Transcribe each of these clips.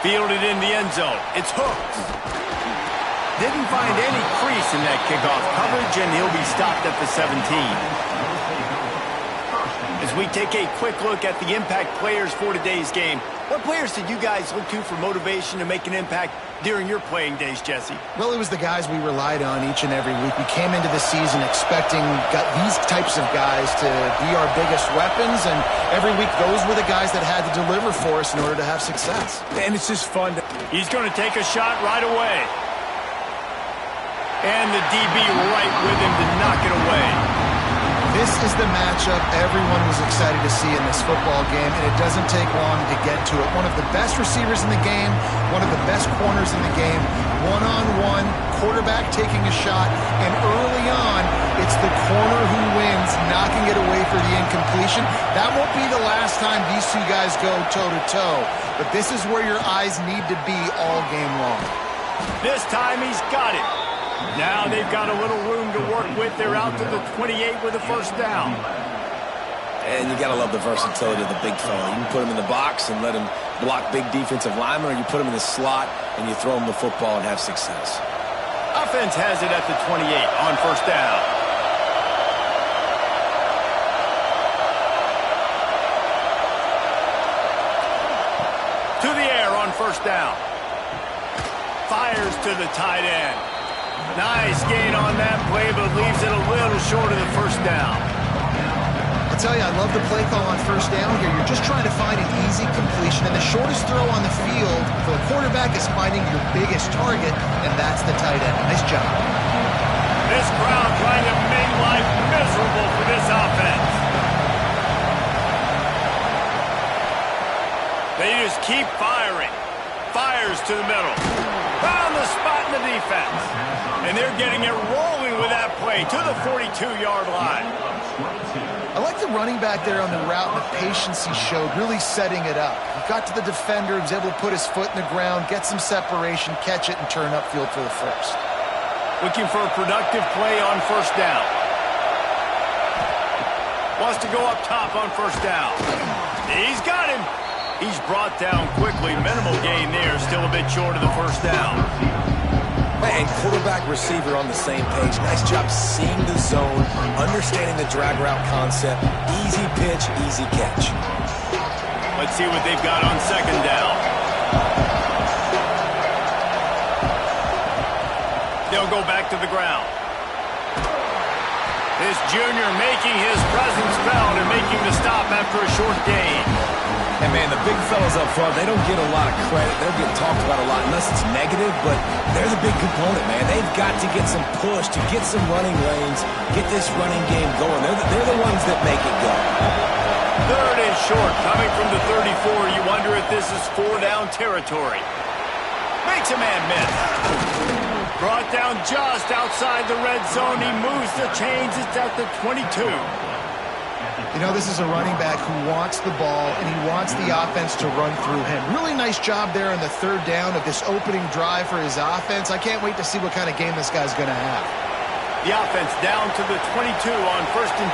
Fielded in the end zone. It's hooked. Didn't find any crease in that kickoff coverage, and he'll be stopped at the 17. As we take a quick look at the impact players for today's game, what players did you guys look to for motivation to make an impact during your playing days, Jesse? Well, it was the guys we relied on each and every week. We came into the season expecting these types of guys to be our biggest weapons, and every week those were the guys that had to deliver for us in order to have success. And it's just fun. He's going to take a shot right away. And the DB right with him to knock it away. This is the matchup everyone was excited to see in this football game, and it doesn't take long to get to it. One of the best receivers in the game, one of the best corners in the game, one-on-one, quarterback taking a shot, and early on, it's the corner who wins, knocking it away for the incompletion. That won't be the last time these two guys go toe-to-toe, but this is where your eyes need to be all game long. This time he's got it. Now they've got a little room to work with. They're out to the 28 with a first down. And you got to love the versatility of the big fella. You can put him in the box and let him block big defensive linemen, or you put him in the slot and you throw him the football and have success. Offense has it at the 28 on first down. To the air on first down. Fires to the tight end. Nice gain on that play, but leaves it a little short of the first down. I tell you, I love the play call on first down here. You're just trying to find an easy completion, and the shortest throw on the field for the quarterback is finding your biggest target, and that's the tight end. Nice job. This crowd trying to make life miserable for this offense. They just keep firing. Fires to the middle. Found the spot in the defense. And they're getting it rolling with that play to the 42-yard line. I like the running back there on the route and the patience he showed, really setting it up. He got to the defender, was able to put his foot in the ground, get some separation, catch it, and turn upfield for the first. Looking for a productive play on first down. Wants to go up top on first down. He's got him. He's brought down quickly. Minimal gain there. Still a bit short of the first down. And quarterback receiver on the same page. Nice job seeing the zone, understanding the drag route concept. Easy pitch, easy catch. Let's see what they've got on second down. They'll go back to the ground. This junior making his presence felt and making the stop after a short gain. And, man, the big fellas up front, they don't get a lot of credit. They don't get talked about a lot unless it's negative, but they're the big component, man. They've got to get some push, to get some running lanes, get this running game going. They're the ones that make it go. Third and short, coming from the 34. You wonder if this is four-down territory. Makes a man miss. Brought down just outside the red zone. He moves the chains. It's at the 22. You know, this is a running back who wants the ball, and he wants the offense to run through him. Really nice job there on the third down of this opening drive for his offense. I can't wait to see what kind of game this guy's going to have. The offense down to the 22 on first and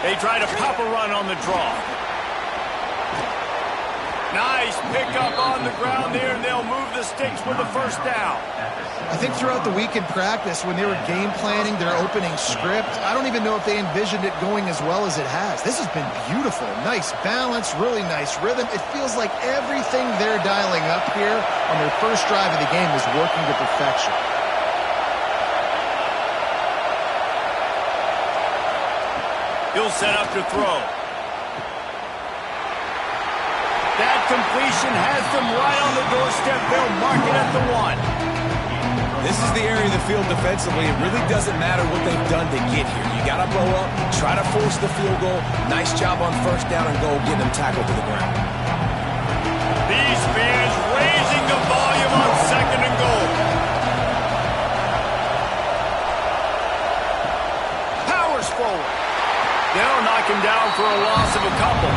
10. They try to pop a run on the draw. Nice pickup on the ground there, and they'll move the sticks with the first down. I think throughout the week in practice, when they were game planning their opening script, I don't even know if they envisioned it going as well as it has. This has been beautiful. Nice balance, really nice rhythm. It feels like everything they're dialing up here on their first drive of the game is working to perfection. He'll set up to throw. That completion has them right on the doorstep. They'll mark it at the 1. This is the area of the field defensively. It really doesn't matter what they've done to get here. You got to blow up, try to force the field goal. Nice job on first down and goal, getting them tackled to the ground. These fans raising the volume on second and goal. Powers forward. They'll knock him down for a loss of a couple.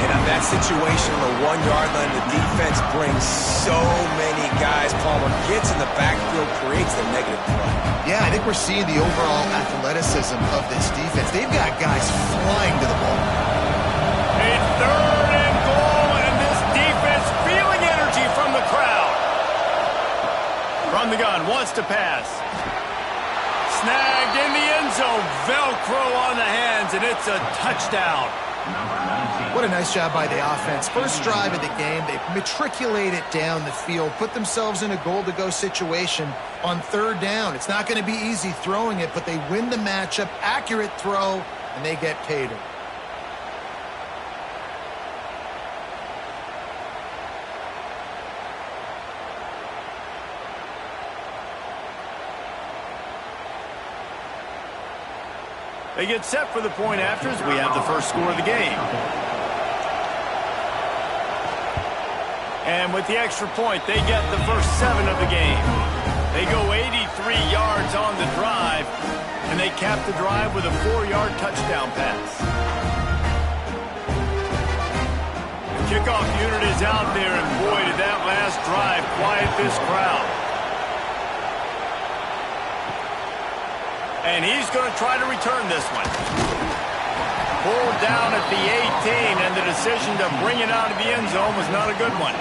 And on that situation, on the 1-yard line, the defense brings so many guys. Palmer gets in the backfield, creates the negative play. Yeah, I think we're seeing the overall athleticism of this defense. They've got guys flying to the ball. It's Third and goal, and this defense feeling energy from the crowd. From the gun, wants to pass. Snagged in the end zone. Velcro on the hands, and it's a touchdown. What a nice job by the offense. First drive of the game, they matriculate it down the field, put themselves in a goal-to-go situation on third down. It's not going to be easy throwing it, but they win the matchup, accurate throw, and they get paid. They get set for the point afters. We have the first score of the game. And with the extra point, they get the first 7 of the game. They go 83 yards on the drive, and they cap the drive with a 4-yard touchdown pass. The kickoff unit is out there, and boy, did that last drive quiet this crowd. And he's going to try to return this one. Pulled down at the 18, and the decision to bring it out of the end zone was not a good one.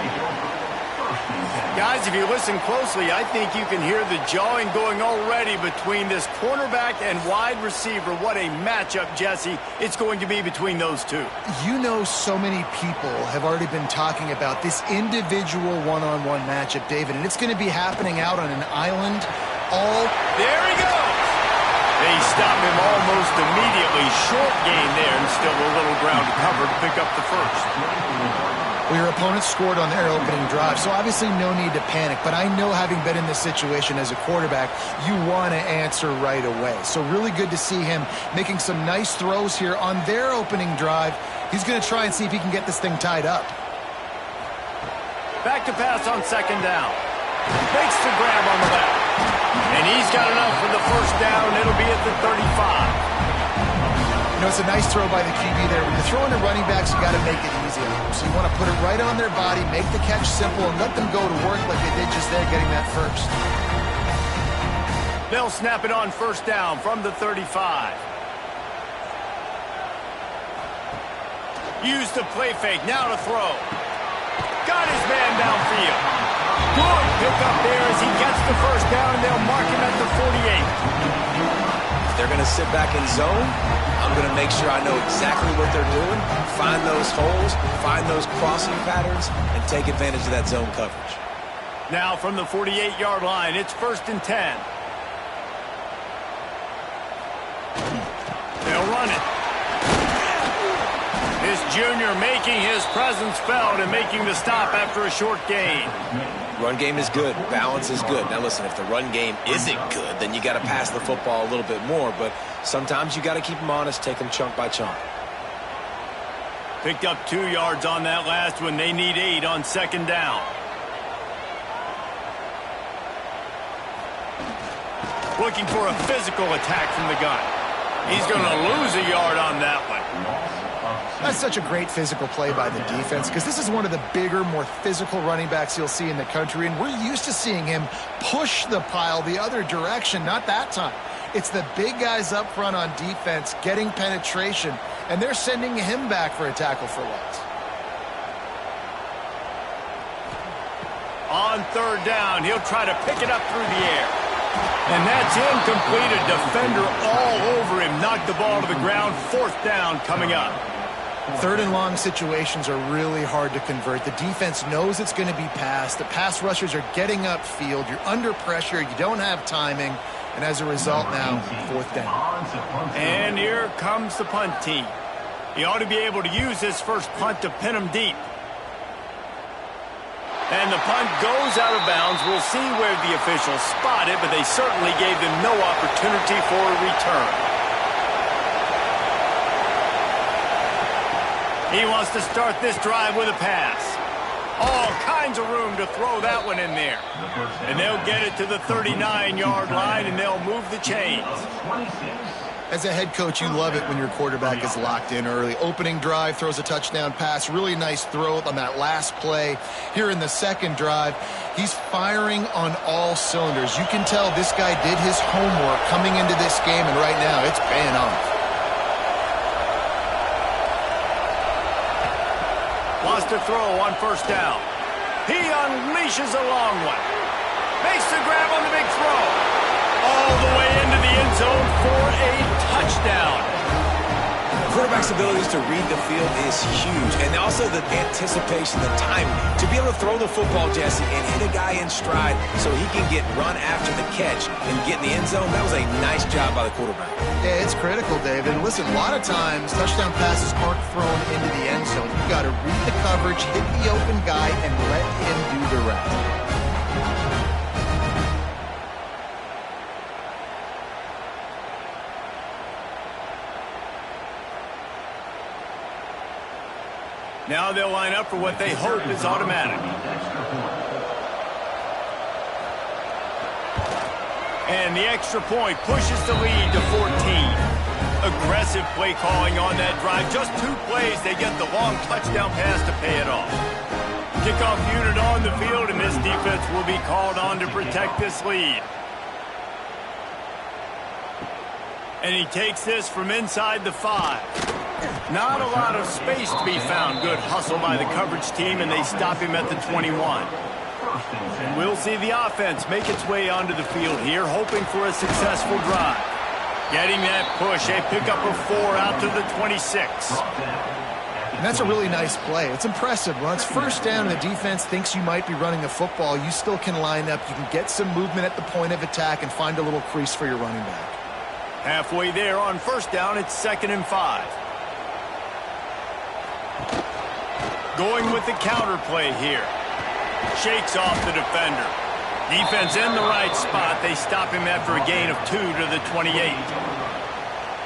Guys, if you listen closely, I think you can hear the jawing going already between this cornerback and wide receiver. What a matchup, Jesse, it's going to be between those two. You know, so many people have already been talking about this individual one-on-one matchup, David, and it's going to be happening out on an island all... There he goes! They stop him almost immediately. Short gain there, and still a little ground to cover to pick up the first. Well, your opponent scored on their opening drive, so obviously no need to panic. But I know, having been in this situation as a quarterback, you want to answer right away. So really good to see him making some nice throws here on their opening drive. He's going to try and see if he can get this thing tied up. Back to pass on second down. Makes the grab on the left. And he's got enough for the first down. It'll be at the 35. You know, it's a nice throw by the QB there. When you're throwing to running backs, you got to make it easy on them. So you want to put it right on their body, make the catch simple, and let them go to work like they did just there, getting that first. They'll snap it on first down from the 35. Use the play fake. Now to throw. Got his man downfield. Good pick up there as he gets the first down, and they'll mark him at the 48. If they're going to sit back in zone, I'm going to make sure I know exactly what they're doing, find those holes, find those crossing patterns, and take advantage of that zone coverage. Now from the 48-yard line, it's 1st and 10. They'll run it. This junior making his presence felt and making the stop after a short gain. Run game is good. Balance is good. Now, listen, if the run game isn't good, then you got to pass the football a little bit more. But sometimes you got to keep them honest, take them chunk by chunk. Picked up 2 yards on that last one. They need 8 on second down. Looking for a physical attack from the gun. He's going to lose a yard on that one. That's such a great physical play by the defense, because this is one of the bigger, more physical running backs you'll see in the country, and we're used to seeing him push the pile the other direction. Not that time. It's the big guys up front on defense getting penetration, and they're sending him back for a tackle for loss. On third down, he'll try to pick it up through the air. And that's incomplete. A defender all over him. Knocked the ball to the ground. 4th down coming up. 3rd and long situations are really hard to convert. The defense knows it's going to be passed. The pass rushers are getting upfield. You're under pressure. You don't have timing. And as a result now, 4th down. And here comes the punt team. He ought to be able to use his first punt to pin him deep. And the punt goes out of bounds. We'll see where the officials spot it, but they certainly gave them no opportunity for a return. He wants to start this drive with a pass. All kinds of room to throw that one in there. And they'll get it to the 39-yard line, and they'll move the chains. As a head coach, you love it when your quarterback is locked in early. Opening drive, throws a touchdown pass. Really nice throw on that last play. Here in the second drive, he's firing on all cylinders. You can tell this guy did his homework coming into this game, and right now it's paying off. Wants to throw on first down. He unleashes a long one. Makes the grab on the big throw. All the way into the end zone for a touchdown. Quarterback's abilities to read the field is huge, and also the anticipation, the timing. To be able to throw the football, Jesse, and hit a guy in stride so he can get run after the catch and get in the end zone, that was a nice job by the quarterback. Yeah, it's critical, David. Listen, a lot of times touchdown passes aren't thrown into the end zone. You've got to read the coverage, hit the open guy, and let him do the rest. Now they'll line up for what they hope is automatic. And the extra point pushes the lead to 14. Aggressive play calling on that drive. Just 2 plays, they get the long touchdown pass to pay it off. Kickoff unit on the field, and this defense will be called on to protect this lead. And he takes this from inside the 5. Not a lot of space to be found. Good hustle by the coverage team, and they stop him at the 21. And we'll see the offense make its way onto the field here, hoping for a successful drive. Getting that push, a pickup of 4 out to the 26. And that's a really nice play. It's impressive. Well, it's first down and the defense thinks you might be running the football. You still can line up. You can get some movement at the point of attack and find a little crease for your running back. Halfway there on first down, it's 2nd and 5. Going with the counter play here. Shakes off the defender. Defense in the right spot. They stop him after a gain of 2 to the 28.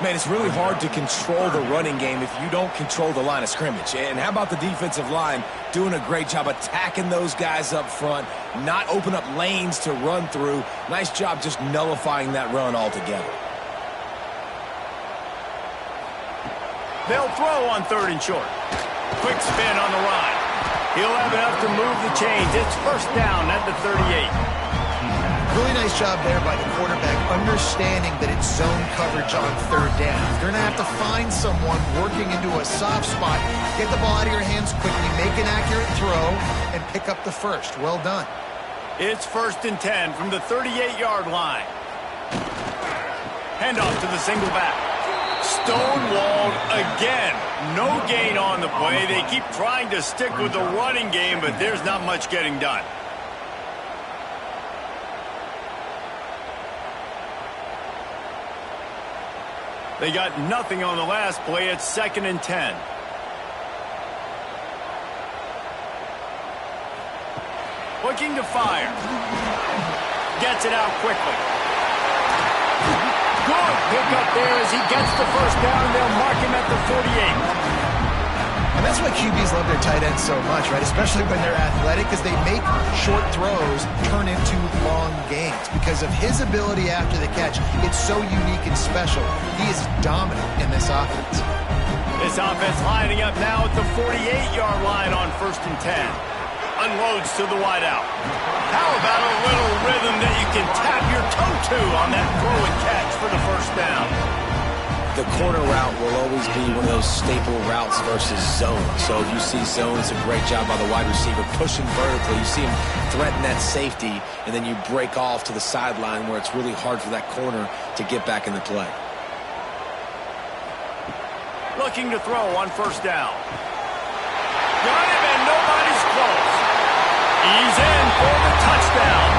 Man, it's really hard to control the running game if you don't control the line of scrimmage. And how about the defensive line doing a great job attacking those guys up front, not open up lanes to run through. Nice job just nullifying that run altogether. They'll throw on 3rd and short. Quick spin on the run. He'll have enough to move the chains. It's first down at the 38. Really nice job there by the quarterback, understanding that it's zone coverage on 3rd down. You're going to have to find someone working into a soft spot, get the ball out of your hands quickly, make an accurate throw, and pick up the first. Well done. It's 1st and 10 from the 38-yard line. Handoff to the single back. Stonewalled again. No gain on the play. They keep trying to stick with the running game, but there's not much getting done. They got nothing on the last play. It's 2nd and 10. Looking to fire. Gets it out quickly. Good pick up there as he gets the first down, and they'll mark him at the 48. And that's why QBs love their tight ends so much, right? Especially when they're athletic, because they make short throws turn into long gains. Because of his ability after the catch, it's so unique and special. He is dominant in this offense. This offense lining up now at the 48-yard line on 1st and 10. Unloads to the wideout. How about a little rhythm that you can tap your toe to on that throw and catch for the first down? The corner route will always be one of those staple routes versus zone. So if you see zone, it's a great job by the wide receiver pushing vertically. You see him threaten that safety, and then you break off to the sideline where it's really hard for that corner to get back in the play. Looking to throw on first down. Got him, and nobody's close. He's in for the touchdown.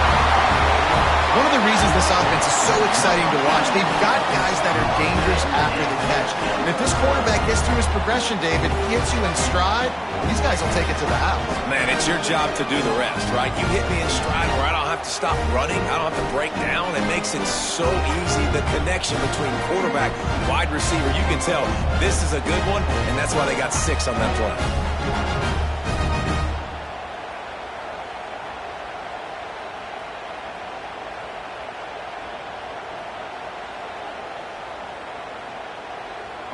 One of the reasons this offense is so exciting to watch, they've got guys that are dangerous after the catch. And if this quarterback gets through his progression, David, hits you in stride, these guys will take it to the house. Man, it's your job to do the rest, right? You hit me in stride where I don't have to stop running. I don't have to break down. It makes it so easy, the connection between quarterback, wide receiver. You can tell this is a good one, and that's why they got 6 on that play.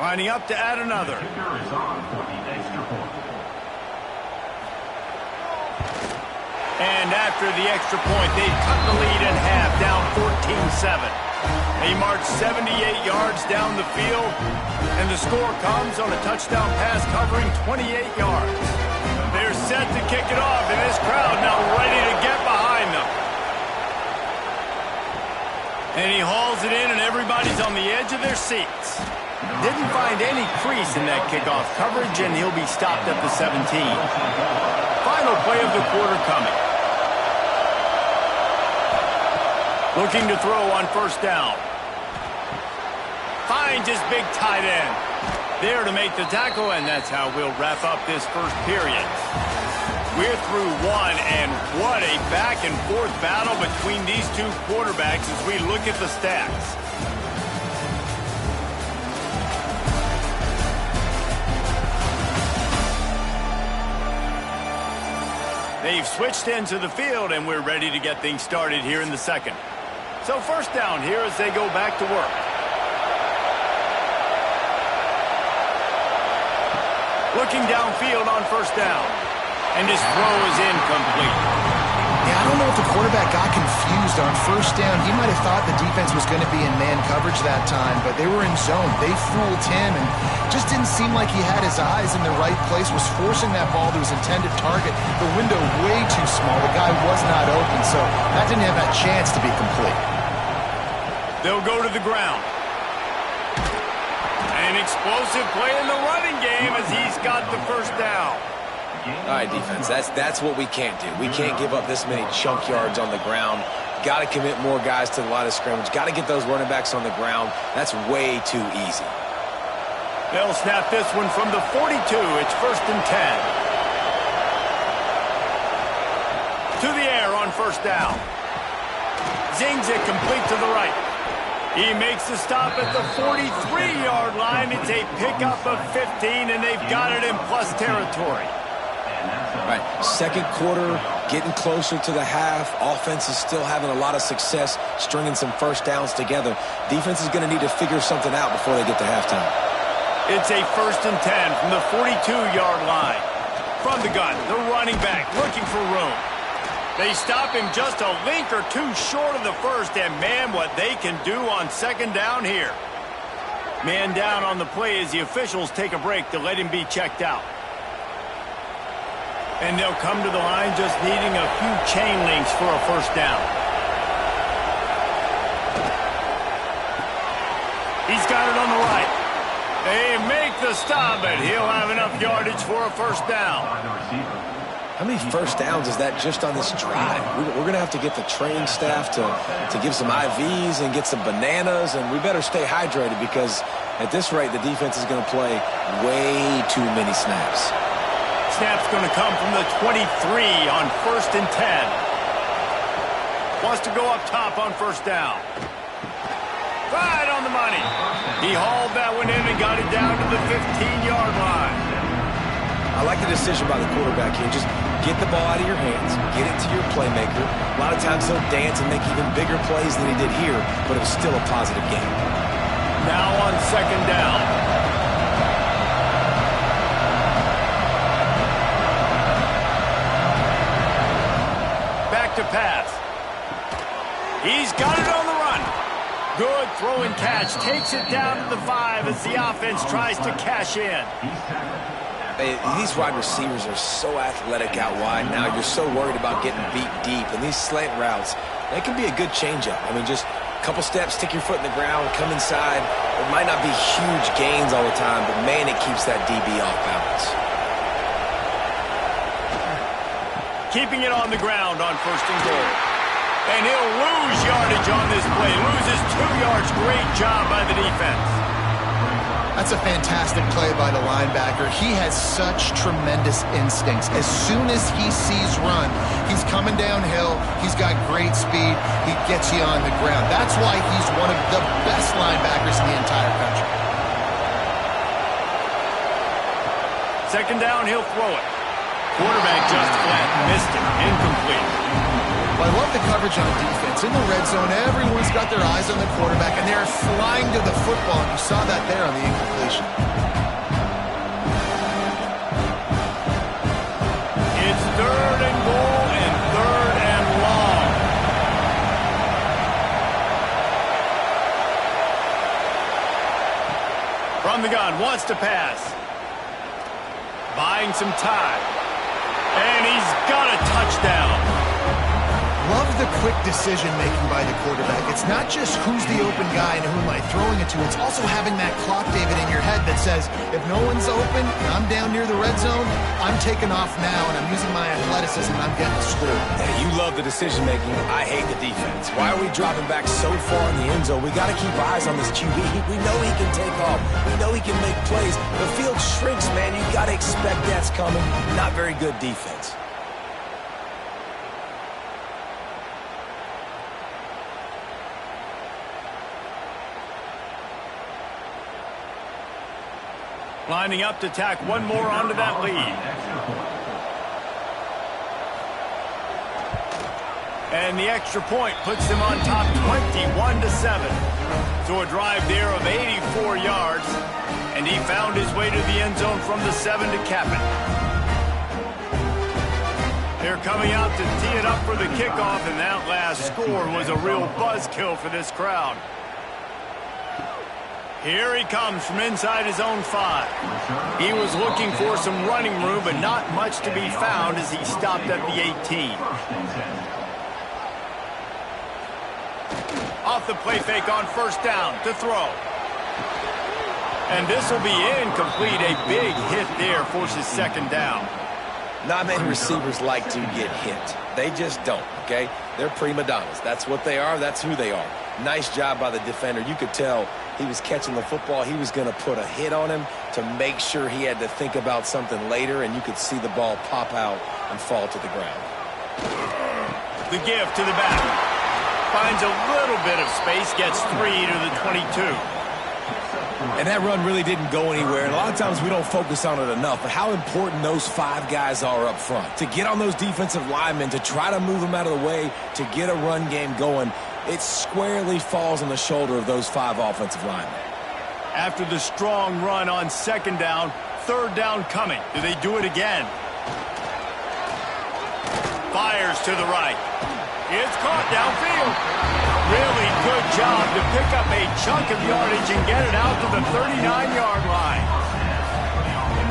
Lining up to add another. And after the extra point, they cut the lead in half, down 14-7. They march 78 yards down the field, and the score comes on a touchdown pass covering 28 yards. to kick it off, and this crowd now ready to get behind them. And he hauls it in, and everybody's on the edge of their seats. Didn't find any crease in that kickoff coverage, and he'll be stopped at the 17. Final play of the quarter coming. Looking to throw on first down. Finds his big tight end. There to make the tackle, and that's how we'll wrap up this first period. We're through one, and what a back-and-forth battle between these two quarterbacks as we look at the stats. They've switched into the field, and we're ready to get things started here in the second. So first down here as they go back to work. Looking downfield on first down. And his throw is incomplete. Yeah, I don't know if the quarterback got confused on first down. He might have thought the defense was going to be in man coverage that time, but they were in zone. They fooled him and just didn't seem like he had his eyes in the right place, was forcing that ball to his intended target. The window way too small. The guy was not open, so that didn't have that chance to be complete. They'll go to the ground. An explosive play in the running game as he's got the first down. All right, defense, that's what we can't do. We can't give up this many chunk yards on the ground. Got to commit more guys to the line of scrimmage. Got to get those running backs on the ground. That's way too easy. They'll snap this one from the 42. It's 1st and 10. To the air on first down. Zings it complete to the right. He makes the stop at the 43-yard line. It's a pickup of 15, and they've got it in plus territory. Right, second quarter, getting closer to the half. Offense is still having a lot of success stringing some first downs together. Defense is going to need to figure something out before they get to halftime. It's a 1st and 10 from the 42-yard line. From the gun, the running back looking for room. They stop him just a link or two short of the first, and man, what they can do on second down here. Man down on the play as the officials take a break to let him be checked out. And they'll come to the line just needing a few chain links for a first down. He's got it on the right. They make the stop, but he'll have enough yardage for a first down. How many first downs is that just on this drive? We're going to have to get the training staff to give some IVs and get some bananas, and we better stay hydrated because at this rate, the defense is going to play way too many snaps. Snap's going to come from the 23 on 1st and 10. Wants to go up top on first down. Right on the money. He hauled that one in and got it down to the 15-yard line. I like the decision by the quarterback here. Just get the ball out of your hands, get it to your playmaker. A lot of times he'll dance and make even bigger plays than he did here, but it was still a positive game. Now on second down. To pass. He's got it on the run. Good throw and catch. Takes it down to the 5 as the offense tries to cash in. These wide receivers are so athletic out wide now. You're so worried about getting beat deep. And these slant routes, they can be a good changeup. I mean, just a couple steps, stick your foot in the ground, come inside. It might not be huge gains all the time, but man, it keeps that DB off balance. Keeping it on the ground on 1st and goal. And he'll lose yardage on this play. Loses 2 yards. Great job by the defense. That's a fantastic play by the linebacker. He has such tremendous instincts. As soon as he sees run, he's coming downhill. He's got great speed. He gets you on the ground. That's why he's one of the best linebackers in the entire country. Second down, he'll throw it. Quarterback just flat, missed it, incomplete. Well, I love the coverage on defense. In the red zone, everyone's got their eyes on the quarterback, and they're flying to the football. And you saw that there on the incompletion. It's 3rd and goal and 3rd and long. From the gun, wants to pass. Buying some time. And he's got a touchdown. Love the quick decision-making by the quarterback. It's not just who's the open guy and who am I throwing it to. It's also having that clock, David, in your head that says, if no one's open and I'm down near the red zone, I'm taking off now and I'm using my athleticism and I'm getting the score. Yeah, you love the decision-making. I hate the defense. Why are we dropping back so far in the end zone? We got to keep eyes on this QB. We know he can take off. We know he can make plays. The field shrinks, man. You got to expect that's coming. Not very good defense. Lining up to tack one more onto that lead. And the extra point puts them on top 21-7. So a drive there of 84 yards. And he found his way to the end zone from the 7 to cap it. They're coming out to tee it up for the kickoff, and that last score was a real buzzkill for this crowd. Here he comes from inside his own 5. He was looking for some running room, but not much to be found as he stopped at the 18. Off the play fake on first down to throw. And this will be incomplete. A big hit there forces second down. Not many receivers like to get hit. They just don't, okay? They're prima donnas. That's what they are. That's who they are. Nice job by the defender. You could tell he was catching the football. He was going to put a hit on him to make sure he had to think about something later, and you could see the ball pop out and fall to the ground. The give to the back. Finds a little bit of space, gets 3 to the 22. And that run really didn't go anywhere. And a lot of times we don't focus on it enough. But how important those 5 guys are up front. To get on those defensive linemen, to try to move them out of the way, to get a run game going, it squarely falls on the shoulder of those 5 offensive linemen. After the strong run on second down, third down coming. Do they do it again? Fires to the right. It's caught downfield. Really good job to pick up a chunk of yardage and get it out to the 39-yard line.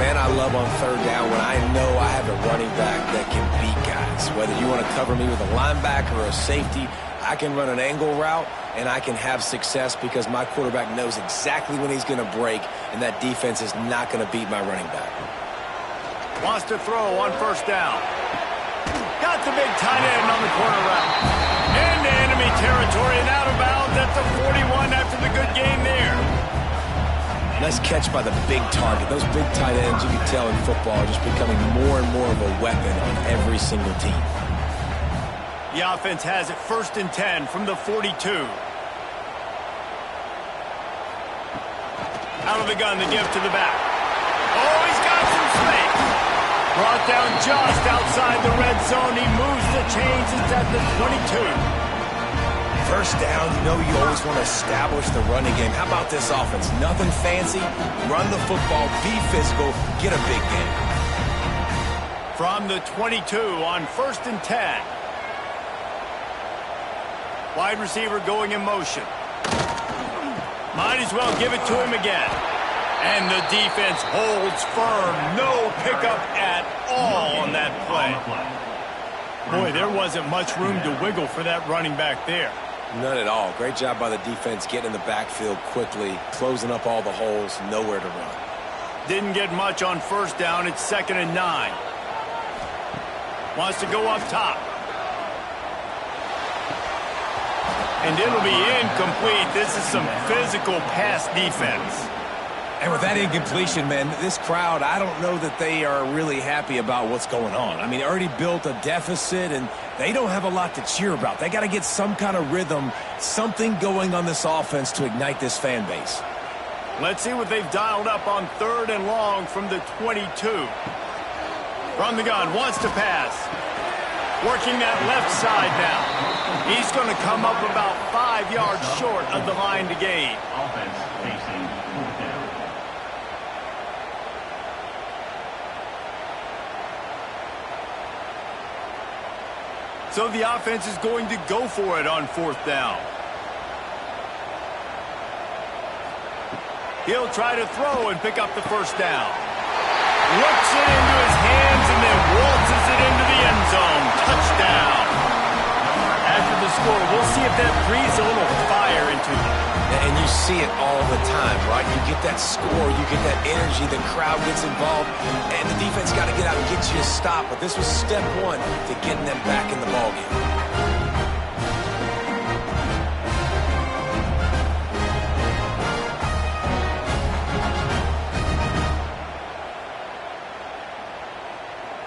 Man, I love on third down when I know I have a running back that can beat guys. Whether you want to cover me with a linebacker or a safety, I can run an angle route and I can have success because my quarterback knows exactly when he's going to break, and that defense is not going to beat my running back. Wants to throw on first down. Got the big tight end on the corner route. Into enemy territory and out of bounds at the 41 after the good gain there. Nice catch by the big target. Those big tight ends, you can tell in football, are just becoming more and more of a weapon on every single team. The offense has it 1st and 10 from the 42. Out of the gun, the give to the back. Oh, he's got some space. Brought down just outside the red zone. He moves the chains. It's at the 22. First down, you know you always want to establish the running game. How about this offense? Nothing fancy. Run the football, be physical, get a big game. From the 22 on 1st and 10. Wide receiver going in motion. Might as well give it to him again. And the defense holds firm. No pickup at all on that play. Boy, there wasn't much room to wiggle for that running back there. None at all. Great job by the defense getting in the backfield quickly, closing up all the holes, nowhere to run. Didn't get much on first down. It's 2nd and 9. Wants to go up top. And it'll be incomplete. This is some physical pass defense. And with that incompletion, man, this crowd, I don't know that they are really happy about what's going on. I mean, they already built a deficit, and they don't have a lot to cheer about. They got to get some kind of rhythm, something going on this offense to ignite this fan base. Let's see what they've dialed up on 3rd and long from the 22. From the gun, wants to pass. Working that left side now. He's going to come up about 5 yards short of the line to gain. Offense facing 4th down. So the offense is going to go for it on 4th down. He'll try to throw and pick up the first down. Looks it into his hands and then waltzes it see it all the time, right? You get that score, you get that energy, the crowd gets involved, and the defense got to get out and get you a stop. But this was step one to getting them back in the ballgame.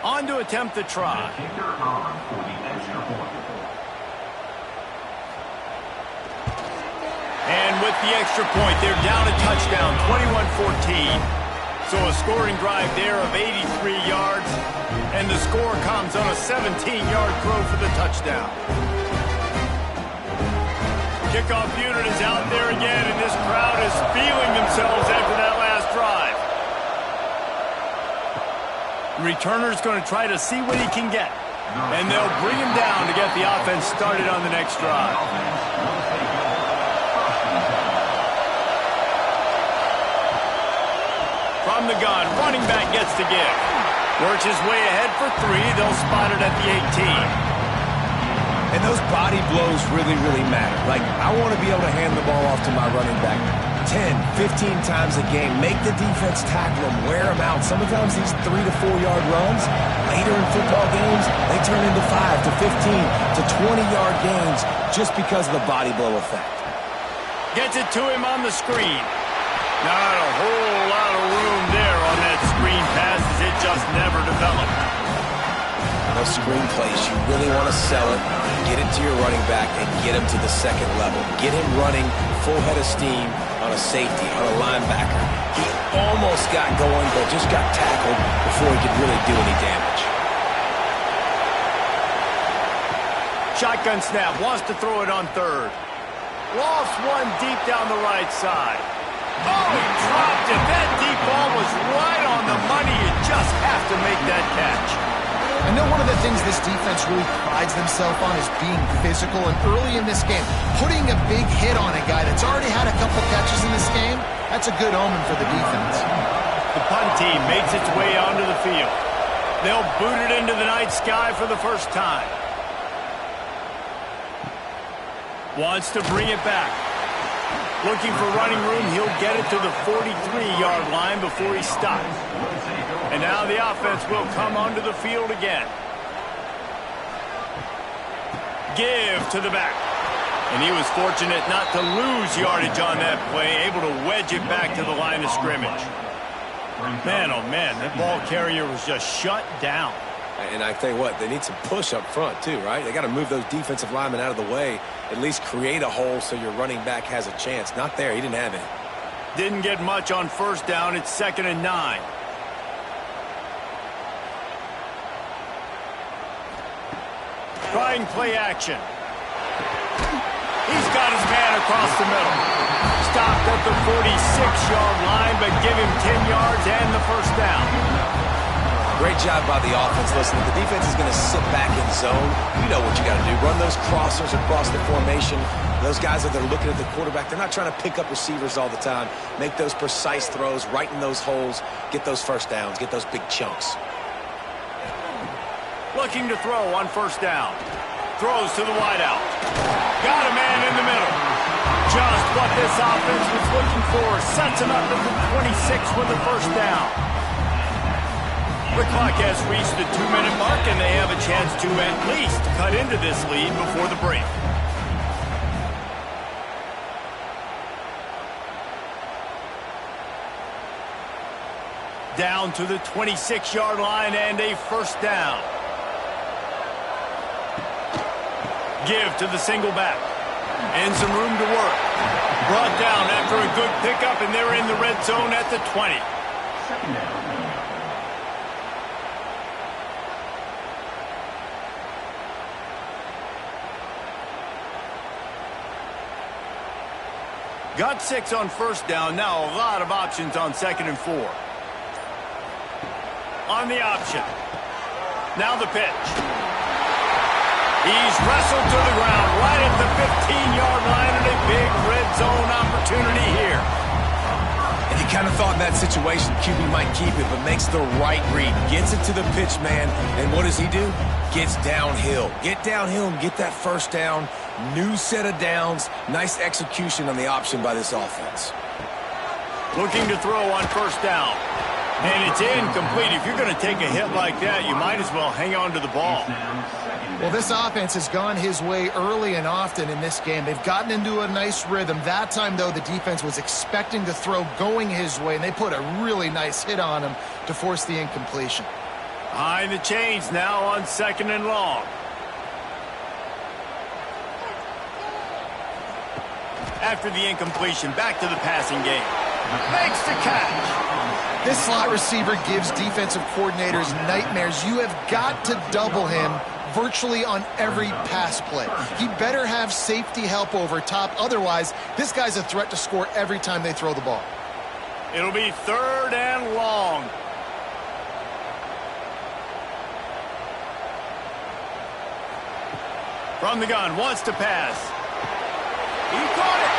On to attempt the try. Kicker on for the extra point. And with the extra point, they're down a touchdown, 21-14. So a scoring drive there of 83 yards, and the score comes on a 17-yard throw for the touchdown. Kickoff unit is out there again, and this crowd is feeling themselves after that last drive. Returner's going to try to see what he can get, and they'll bring him down to get the offense started on the next drive. From the gun, running back gets to give. Works his way ahead for 3. They'll spot it at the 18. And those body blows really, really matter. Like, I want to be able to hand the ball off to my running back 10, 15 times a game. Make the defense tackle them, wear them out. Sometimes these 3 to 4 yard runs, later in football games, they turn into 5 to 15 to 20-yard gains just because of the body blow effect. Gets it to him on the screen. Not a whole lot of room there on that screen pass as it just never developed. Those screen plays, you really want to sell it, get it to your running back, and get him to the second level. Get him running full head of steam on a safety, on a linebacker. He almost got going, but just got tackled before he could really do any damage. Shotgun snap, wants to throw it on 3rd. Lofts one deep down the right side. Oh, he dropped it. That deep ball was right on the money. You just have to make that catch. I know one of the things this defense really prides themselves on is being physical, and early in this game, putting a big hit on a guy that's already had a couple catches in this game, that's a good omen for the defense. The punt team makes its way onto the field. They'll boot it into the night sky for the first time. Wants to bring it back. Looking for running room, he'll get it to the 43-yard line before he stops. And now the offense will come onto the field again. Give to the back. And he was fortunate not to lose yardage on that play, able to wedge it back to the line of scrimmage. Man, oh man, that ball carrier was just shut down. And I tell you what, they need some push up front too, right? They got to move those defensive linemen out of the way, at least create a hole so your running back has a chance. Not there, he didn't have any. Didn't get much on first down. It's 2nd and 9. Trying play action. He's got his man across the middle. Stopped at the 46-yard line, but give him 10 yards and the first down. Great job by the offense. Listen, if the defense is going to sit back in zone, you know what you got to do. Run those crossers across the formation. Those guys that are looking at the quarterback, they're not trying to pick up receivers all the time. Make those precise throws, right in those holes, get those first downs, get those big chunks. Looking to throw on first down. Throws to the wideout. Got a man in the middle. Just what this offense was looking for. Sets him up at the 26 with the first down. The clock has reached the 2-minute mark, and they have a chance to at least cut into this lead before the break. Down to the 26-yard line and a first down. Give to the single back. And some room to work. Brought down after a good pickup, and they're in the red zone at the 20. Second down. Got 6 on first down. Now a lot of options on 2nd and 4. On the option. Now the pitch. He's wrestled to the ground right at the 15-yard line, and a big red zone opportunity here. And you kind of thought in that situation QB might keep it, but makes the right read. Gets it to the pitch man, and what does he do? Gets downhill. Get downhill and get that first down. New set of downs. Nice execution on the option by this offense. Looking to throw on first down. And it's incomplete. If you're going to take a hit like that, you might as well hang on to the ball. Well, this offense has gone his way early and often in this game. They've gotten into a nice rhythm. That time, though, the defense was expecting the throw going his way, and they put a really nice hit on him to force the incompletion. Behind the chains now on 2nd and long. After the incompletion, back to the passing game. Makes the catch. This slot receiver gives defensive coordinators nightmares. You have got to double him virtually on every pass play. He better have safety help over top. Otherwise, this guy's a threat to score every time they throw the ball. It'll be 3rd and long. From the gun, wants to pass. He caught it.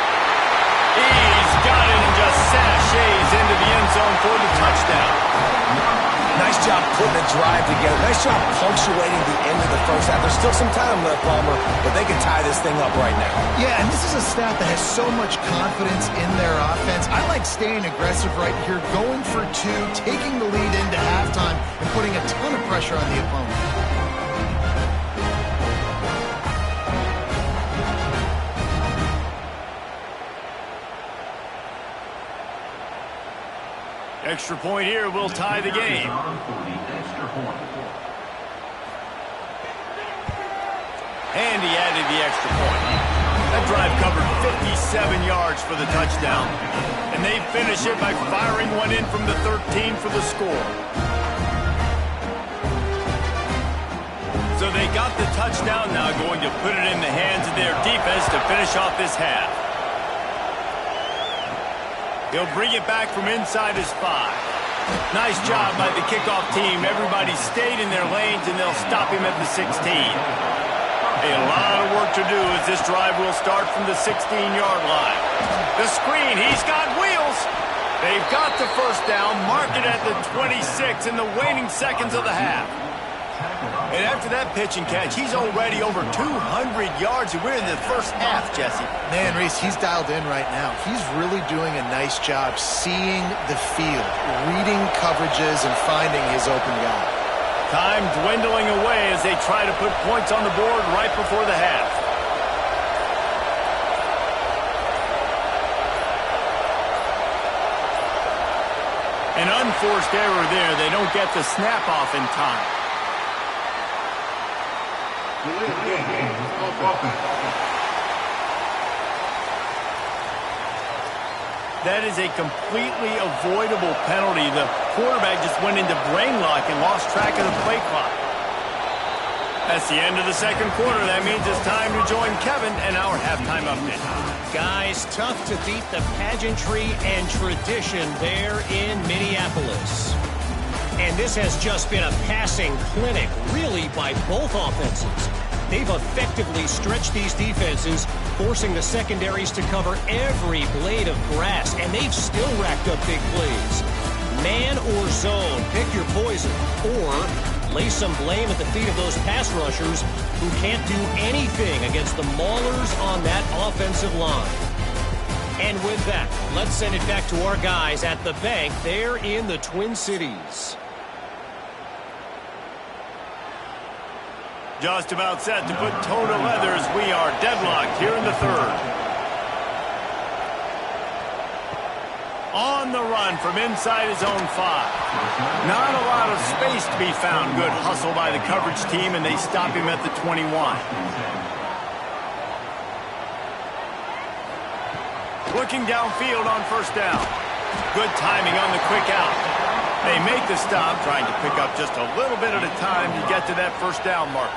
He's got it and just sashays into the end zone for the touchdown. Nice job putting a drive together. Nice job punctuating the end of the first half. There's still some time left, Palmer, but they can tie this thing up right now. Yeah, and this is a staff that has so much confidence in their offense. I like staying aggressive right here, going for 2, taking the lead into halftime, and putting a ton of pressure on the opponent. Extra point here will tie the game. And he added the extra point. That drive covered 57 yards for the touchdown. And they finish it by firing one in from the 13 for the score. So they got the touchdown, now going to put it in the hands of their defense to finish off this half. He'll bring it back from inside his 5. Nice job by the kickoff team. Everybody stayed in their lanes, and they'll stop him at the 16. A lot of work to do as this drive will start from the 16-yard line. The screen, he's got wheels. They've got the first down, mark it at the 26 in the waning seconds of the half. And after that pitch and catch, he's already over 200 yards, and we're in the first half, Jesse. Man, Reese, he's dialed in right now. He's really doing a nice job seeing the field, reading coverages, and finding his open guy. Time dwindling away as they try to put points on the board right before the half. An unforced error there. They don't get the snap off in time. That is a completely avoidable penalty. The quarterback just went into brain lock and lost track of the play clock. That's the end of the second quarter. That means it's time to join Kevin and our halftime update. Guys, tough to beat the pageantry and tradition there in Minneapolis. And this has just been a passing clinic, really, by both offenses. They've effectively stretched these defenses, forcing the secondaries to cover every blade of grass, and they've still racked up big plays. Man or zone, pick your poison, or lay some blame at the feet of those pass rushers who can't do anything against the maulers on that offensive line. And with that, let's send it back to our guys at the bank there in the Twin Cities. Just about set to put toe to leather as we are deadlocked here in the third. On the run from inside his own 5. Not a lot of space to be found. Good hustle by the coverage team, and they stop him at the 21. Looking downfield on first down. Good timing on the quick out. They make the stop, trying to pick up just a little bit at a time to get to that first down marker.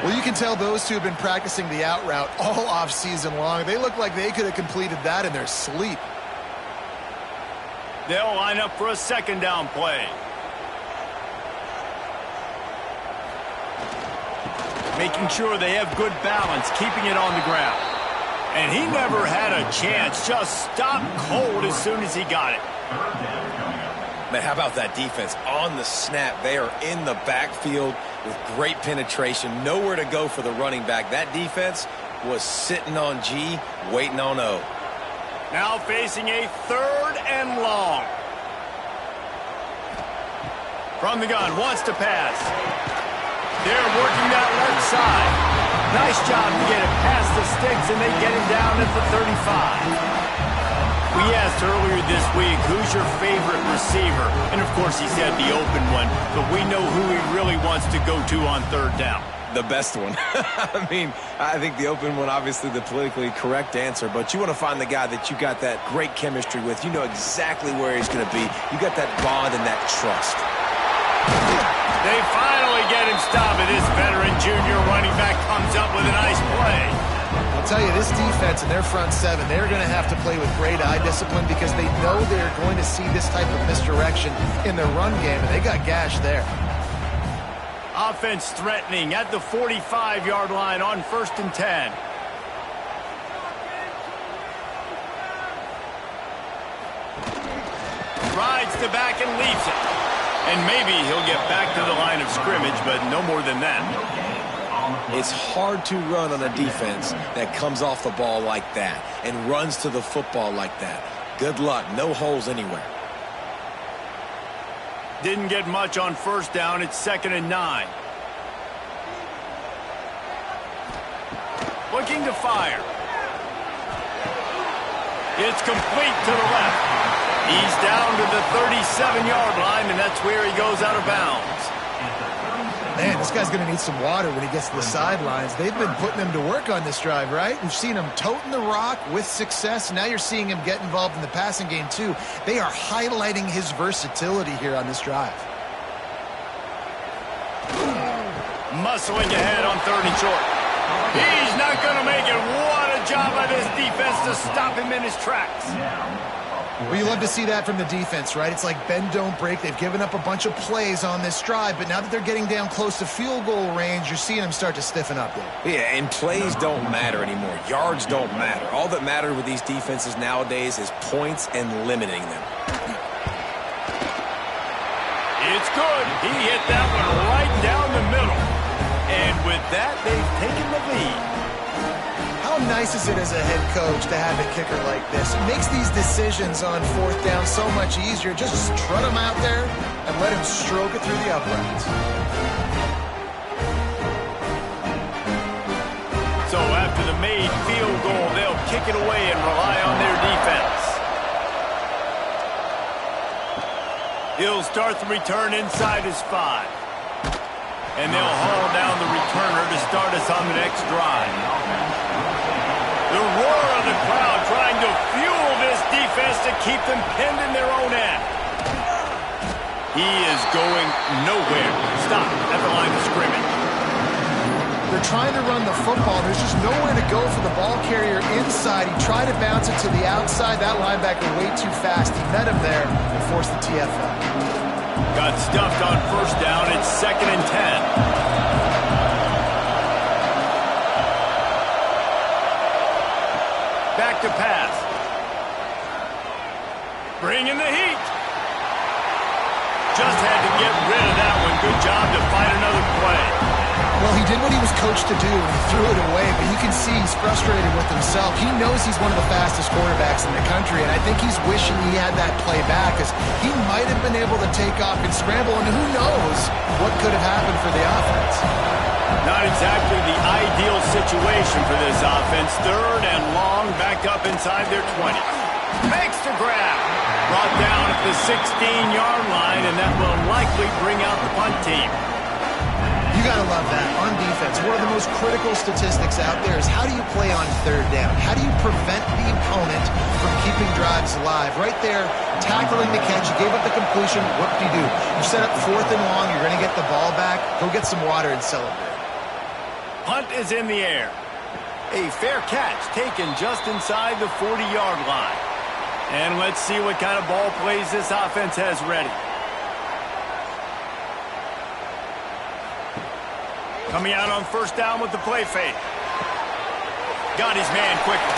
Well, you can tell those two have been practicing the out route all off-season long. They look like they could have completed that in their sleep. They'll line up for a second down play. Making sure they have good balance, keeping it on the ground. And he never had a chance, just stopped cold as soon as he got it. Man, how about that defense? On the snap, they are in the backfield with great penetration. Nowhere to go for the running back. That defense was sitting on G, waiting on O. Now facing a 3rd and long. From the gun, wants to pass. They're working that left side. Nice job to get it past the sticks, and they get him down at the 35. We asked earlier this week, who's your favorite receiver? And, of course, he said the open one, but we know who he really wants to go to on 3rd down. The best one. I mean, I think the open one, obviously the politically correct answer, but you want to find the guy that you got that great chemistry with. You know exactly where he's going to be. You got that bond and that trust. They finally get him stopped, and this veteran junior running back comes up with a nice play. I'll tell you, this defense and their front 7, they're going to have to play with great eye discipline because they know they're going to see this type of misdirection in their run game, and they got gashed there. Offense threatening at the 45-yard line on 1st and 10. Rides the back and leaves it. And maybe he'll get back to the line of scrimmage, but no more than that. It's hard to run on a defense that comes off the ball like that and runs to the football like that. Good luck. No holes anywhere. Didn't get much on 1st down. It's 2nd and 9. Looking to fire. It's complete to the left. He's down to the 37-yard line, and that's where he goes out of bounds. Man, this guy's going to need some water when he gets to the sidelines. They've been putting him to work on this drive, right? We've seen him toting the rock with success. Now you're seeing him get involved in the passing game, too. They are highlighting his versatility here on this drive. Muscling ahead on 3rd and short. He's not going to make it. What a job by this defense to stop him in his tracks. Well, you love to see that from the defense, right? It's like bend, don't break. They've given up a bunch of plays on this drive, but now that they're getting down close to field goal range, you're seeing them start to stiffen up there. Yeah, and plays don't matter anymore. Yards don't matter. All that matters with these defenses nowadays is points and limiting them. It's good. He hit that one right down the middle. And with that, they've taken the lead. How nice is it as a head coach to have a kicker like this? It makes these decisions on 4th down so much easier. Just strut him out there and let him stroke it through the uprights. So after the made field goal, they'll kick it away and rely on their defense. He'll start the return inside his 5. And they'll haul down the returner to start us on the next drive. The roar of the crowd trying to fuel this defense to keep them pinned in their own end. He is going nowhere. Stop at the line of scrimmage. They're trying to run the football. There's just nowhere to go for the ball carrier inside. He tried to bounce it to the outside. That linebacker way too fast. He met him there and forced the TFL. Got stuffed on 1st down. It's 2nd and 10. Back to pass. Bringing the heat. Just had to get rid of that one. Good job to find another play. Well, he did what he was coached to do, and he threw it away, but you can see he's frustrated with himself. He knows he's one of the fastest quarterbacks in the country, and I think he's wishing he had that play back, because he might have been able to take off and scramble, and who knows what could have happened for the offense. Not exactly the ideal situation for this offense. 3rd and long, back up inside their 20. Makes the grab. Brought down at the 16-yard line, and that will likely bring out the punt team. You got to love that. On defense, one of the most critical statistics out there is how do you play on 3rd down? How do you prevent the opponent from keeping drives alive? Right there, tackling the catch. You gave up the completion. What do? You set up 4th and long. You're going to get the ball back. Go get some water and celebrate. Punt is in the air. A fair catch taken just inside the 40-yard line. And let's see what kind of ball plays this offense has ready. Coming out on 1st down with the play fake. Got his man quickly.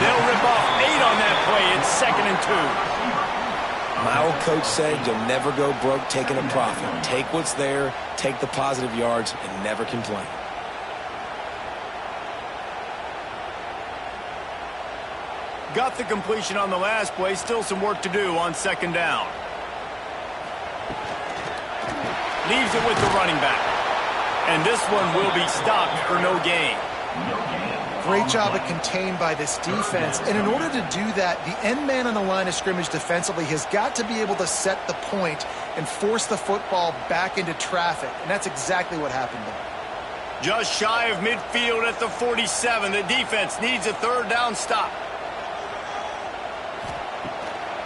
They'll rip off 8 on that play. It's 2nd and 2. My old coach said you'll never go broke taking a profit. Take what's there, take the positive yards, and never complain. Got the completion on the last play. Still some work to do on second down. Leaves it with the running back. And this one will be stopped for no gain. Great job of contained by this defense. And in order to do that, the end man on the line of scrimmage defensively has got to be able to set the point and force the football back into traffic. And that's exactly what happened there. Just shy of midfield at the 47. The defense needs a third down stop.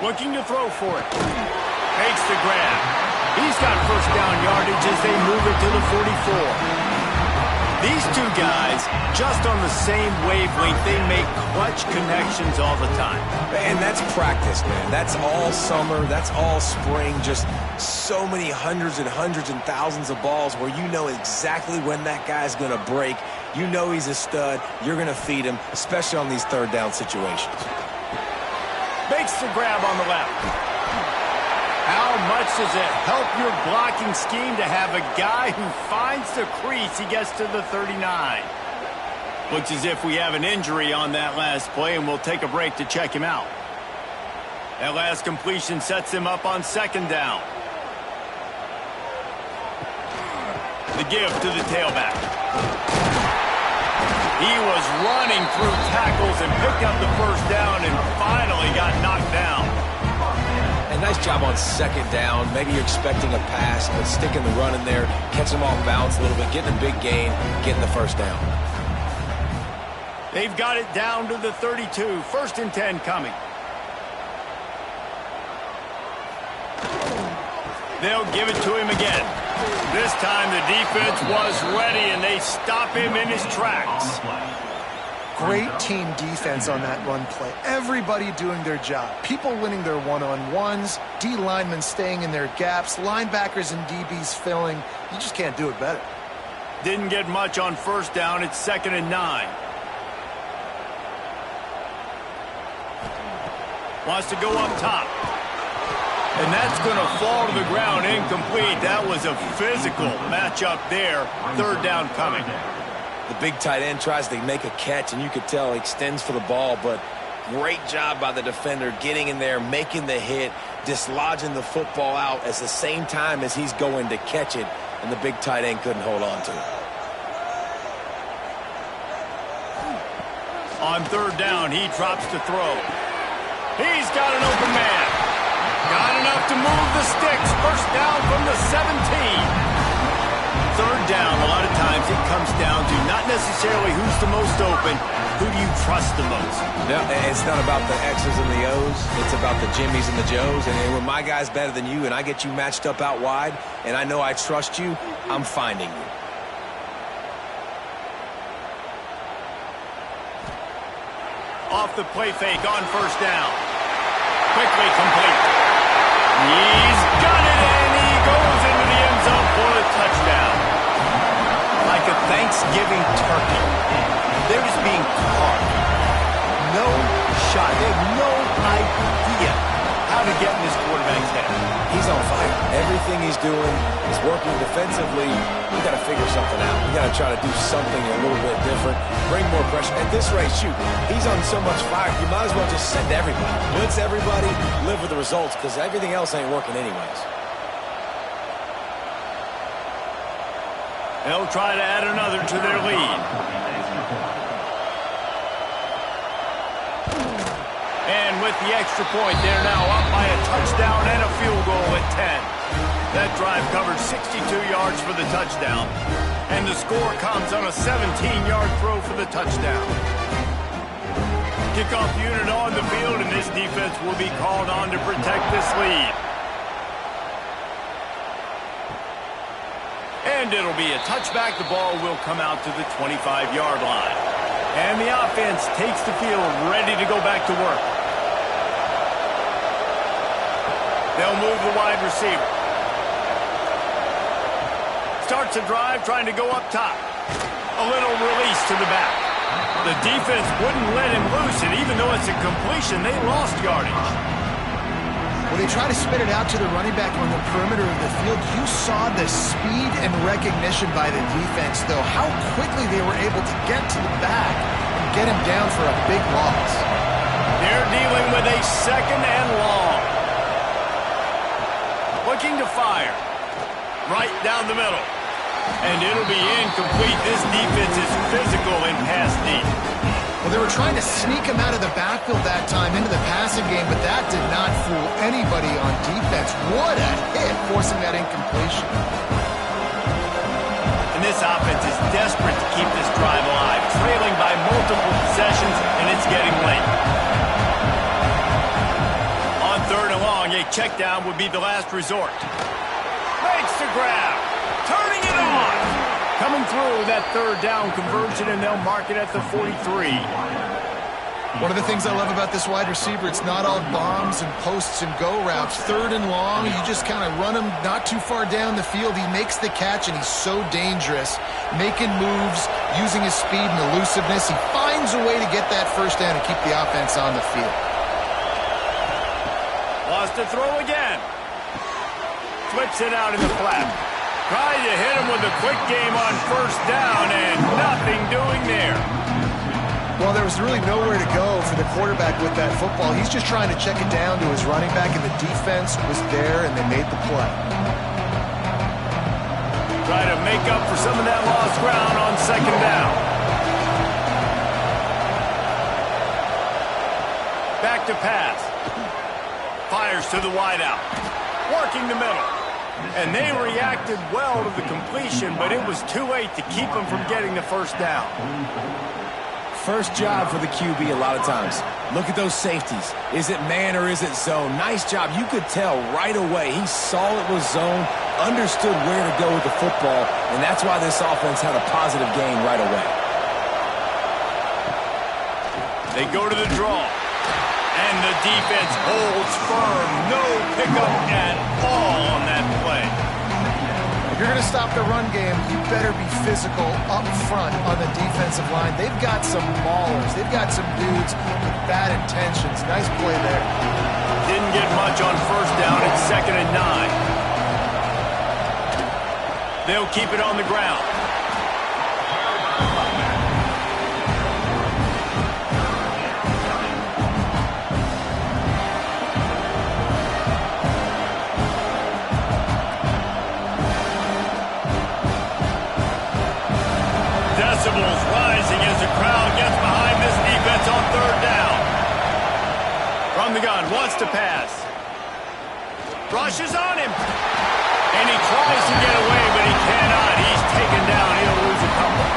Looking to throw for it. Makes the grab. He's got first down yardage as they move it to the 44. These two guys, just on the same wavelength, they make clutch connections all the time. And that's practice, man. That's all summer. That's all spring. Just so many hundreds and thousands of balls where you know exactly when that guy's going to break. You know he's a stud. You're going to feed him, especially on these third down situations. Makes the grab on the left. How much does it help your blocking scheme to have a guy who finds the crease? He gets to the 39. Looks as if we have an injury on that last play, and we'll take a break to check him out. That last completion sets him up on second down. The give to the tailback. He was running through tackles and picked up the first down and finally got knocked down. And nice job on second down. Maybe you're expecting a pass, but sticking the run in there, catching them off balance a little bit, getting a big gain, getting the first down. They've got it down to the 32. First and 10 coming. They'll give it to him again. This time the defense was ready, and they stop him in his tracks. Great team defense on that run play. Everybody doing their job. People winning their one-on-ones, D linemen staying in their gaps, linebackers and DBs filling. You just can't do it better. Didn't get much on first down. It's 2nd and 9. Wants to go up top. And that's going to fall to the ground incomplete. That was a physical matchup there. Third down coming. The big tight end tries to make a catch, and you could tell he extends for the ball, but great job by the defender getting in there, making the hit, dislodging the football out at the same time as he's going to catch it, and the big tight end couldn't hold on to it. On third down, he drops to throw. He's got an open man. Got enough to move the sticks. First down from the 17. Third down, a lot of times it comes down to not necessarily who's the most open, who do you trust the most? No, it's not about the X's and the O's. It's about the Jimmies and the Joes. And when my guy's better than you and I get you matched up out wide and I know I trust you, I'm finding you. Off the play fake on first down. Quickly complete. He's got it, and he goes into the end zone for the touchdown. Like a Thanksgiving turkey. They're just being carved. No shot. They have no idea how to get in this quarterback's head. He's on fire. Everything he's doing is working defensively. We got to figure something out. We got to try to do something a little bit different. Bring more pressure. At this rate, shoot, he's on so much fire, you might as well just send everybody. Blitz everybody, live with the results, because everything else ain't working anyways. They'll try to add another to their lead. And with the extra point, they're now up by a touchdown and a field goal at 10. That drive covered 62 yards for the touchdown. And the score comes on a 17-yard throw for the touchdown. Kickoff unit on the field, and this defense will be called on to protect this lead. And it'll be a touchback. The ball will come out to the 25-yard line. And the offense takes the field ready to go back to work. They'll move the wide receiver. Starts a drive trying to go up top. A little release to the back. The defense wouldn't let him loose, and even though it's a completion, they lost yardage. When they try to spit it out to the running back on the perimeter of the field, you saw the speed and recognition by the defense, though, how quickly they were able to get to the back and get him down for a big loss. They're dealing with a second and long. Looking to fire. Right down the middle. And it'll be incomplete. This defense is physical in pass deep. Well, they were trying to sneak him out of the backfield that time into the passing game, but that did not fool anybody on defense. What a hit, forcing that incompletion. And this offense is desperate to keep this drive alive, trailing by multiple possessions, and it's getting late. On third and long, a check down would be the last resort. Makes the grab, turning it on. Coming through that third down conversion, and they'll mark it at the 43. One of the things I love about this wide receiver, it's not all bombs and posts and go routes. Third and long, you just kind of run him not too far down the field. He makes the catch, and he's so dangerous, making moves, using his speed and elusiveness. He finds a way to get that first down and keep the offense on the field. Lost to throw again. Flips it out in the flat. Trying to hit him with a quick game on first down, and nothing doing there. Well, there was really nowhere to go for the quarterback with that football. He's just trying to check it down to his running back, and the defense was there, and they made the play. Try to make up for some of that lost ground on second down. Back to pass. Fires to the wideout. Working the middle. And they reacted well to the completion, but it was too late to keep them from getting the first down. First job for the QB a lot of times. Look at those safeties. Is it man or is it zone? Nice job. You could tell right away. He saw it was zone, understood where to go with the football, and that's why this offense had a positive game right away. They go to the draw. And the defense holds firm. No pickup at all on that play. If you're going to stop the run game, you better be physical up front on the defensive line. They've got some maulers. They've got some dudes with bad intentions. Nice play there. Didn't get much on first down. It's 2nd and 9. They'll keep it on the ground. Decibels rising as the crowd gets behind this defense on third down. From the gun, wants to pass. Rushes on him. And he tries to get away, but he cannot. He's taken down. He'll lose a couple.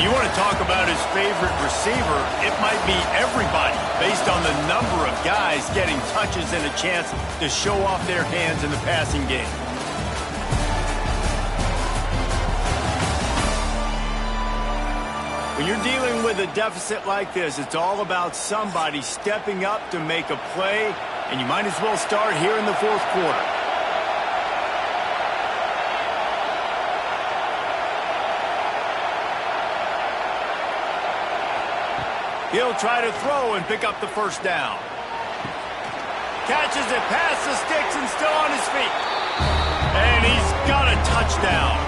You want to talk about his favorite receiver, it might be everybody based on the number of guys getting touches and a chance to show off their hands in the passing game. When you're dealing with a deficit like this, it's all about somebody stepping up to make a play, and you might as well start here in the fourth quarter. He'll try to throw and pick up the first down. Catches it past the sticks and still on his feet. And he's got a touchdown.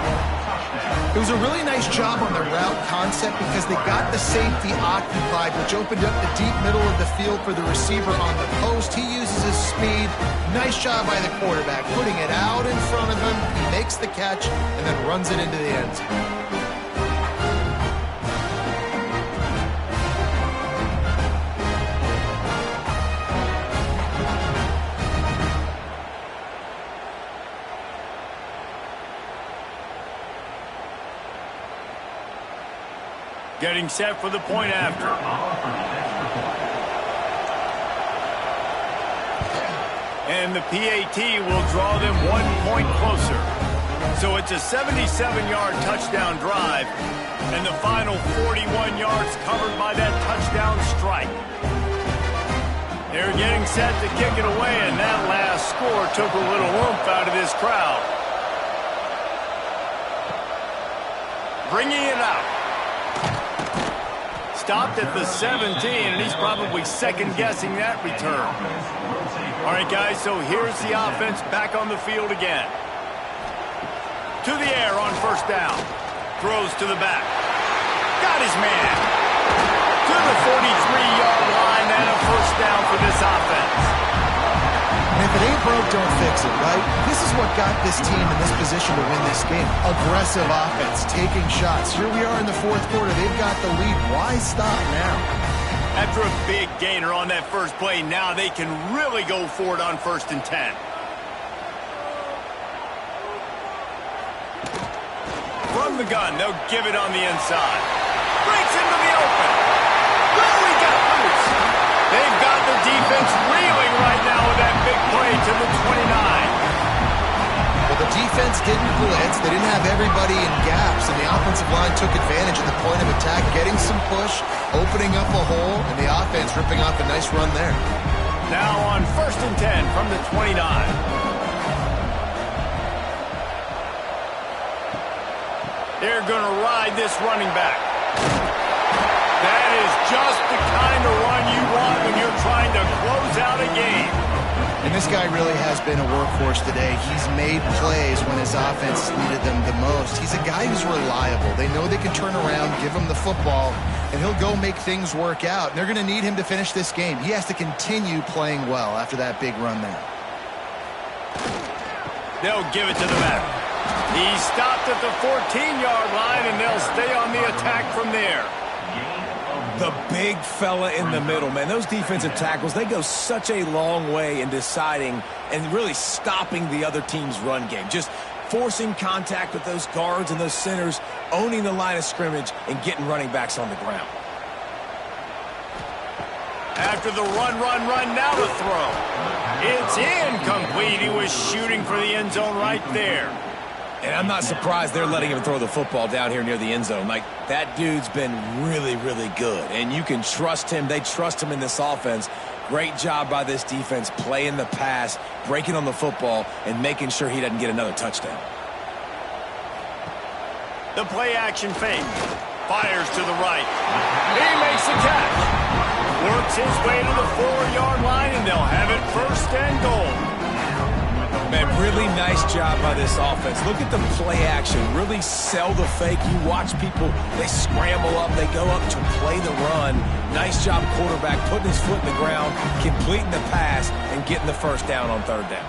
It was a really nice job on the route concept because they got the safety occupied, which opened up the deep middle of the field for the receiver on the post. He uses his speed. Nice job by the quarterback, putting it out in front of him. He makes the catch and then runs it into the end zone. Getting set for the point after. And the PAT will draw them 1 point closer. So it's a 77-yard touchdown drive. And the final 41 yards covered by that touchdown strike. They're getting set to kick it away, and that last score took a little oomph out of this crowd. Bringing it out. Stopped at the 17, and he's probably second-guessing that return. All right, guys, so here's the offense back on the field again. To the air on first down. Throws to the back. Got his man. To the 43-yard line, and a first down for this offense. And if it ain't broke, don't fix it, right? This is what got this team in this position to win this game. Aggressive offense, taking shots. Here we are in the fourth quarter. They've got the lead. Why stop now? After a big gainer on that first play, now they can really go for it on 1st and 10. From the gun, they'll give it on the inside. Breaks into the open. Really got loose. They've got the defense reeling right now with that big play to the 29. Well, the defense didn't blitz. They didn't have everybody in gaps, and the offensive line took advantage of the point of attack, getting some push, opening up a hole, and the offense ripping off a nice run there. Now on 1st and 10 from the 29. They're going to ride this running back. That is just the kind of run you want when you're trying to close out a game. And this guy really has been a workhorse today. He's made plays when his offense needed them the most. He's a guy who's reliable. They know they can turn around, give him the football, and he'll go make things work out. And they're going to need him to finish this game. He has to continue playing well after that big run there. They'll give it to the back. He stopped at the 14-yard line, and they'll stay on the attack from there. The big fella in the middle, man. Those defensive tackles, they go such a long way in deciding and really stopping the other team's run game. Just forcing contact with those guards and those centers, owning the line of scrimmage, and getting running backs on the ground. After the run, now the throw. It's incomplete. He was shooting for the end zone right there. And I'm not surprised they're letting him throw the football down here near the end zone. Like, that dude's been really, really good. And you can trust him. They trust him in this offense. Great job by this defense playing the pass, breaking on the football, and making sure he doesn't get another touchdown. The play-action fake. Fires to the right. He makes the catch. Works his way to the 4-yard line, and they'll have it 1st and goal. Man, really nice job by this offense. Look at the play action. Really sell the fake. You watch people, they scramble up, they go up to play the run. Nice job, quarterback, putting his foot in the ground, completing the pass, and getting the first down on 3rd down.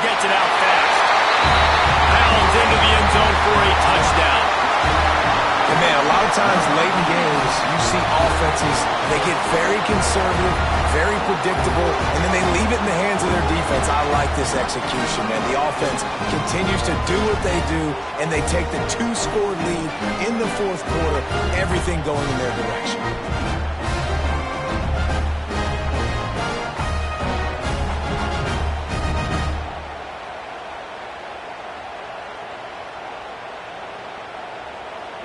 Gets it out fast. Pounds into the end zone for a touchdown. And man, a lot of times late in games, you see offenses, they get very conservative, very predictable, and then they leave it in the hands of their defense. I like this execution, man. The offense continues to do what they do, and they take the 2-score lead in the 4th quarter, everything going in their direction.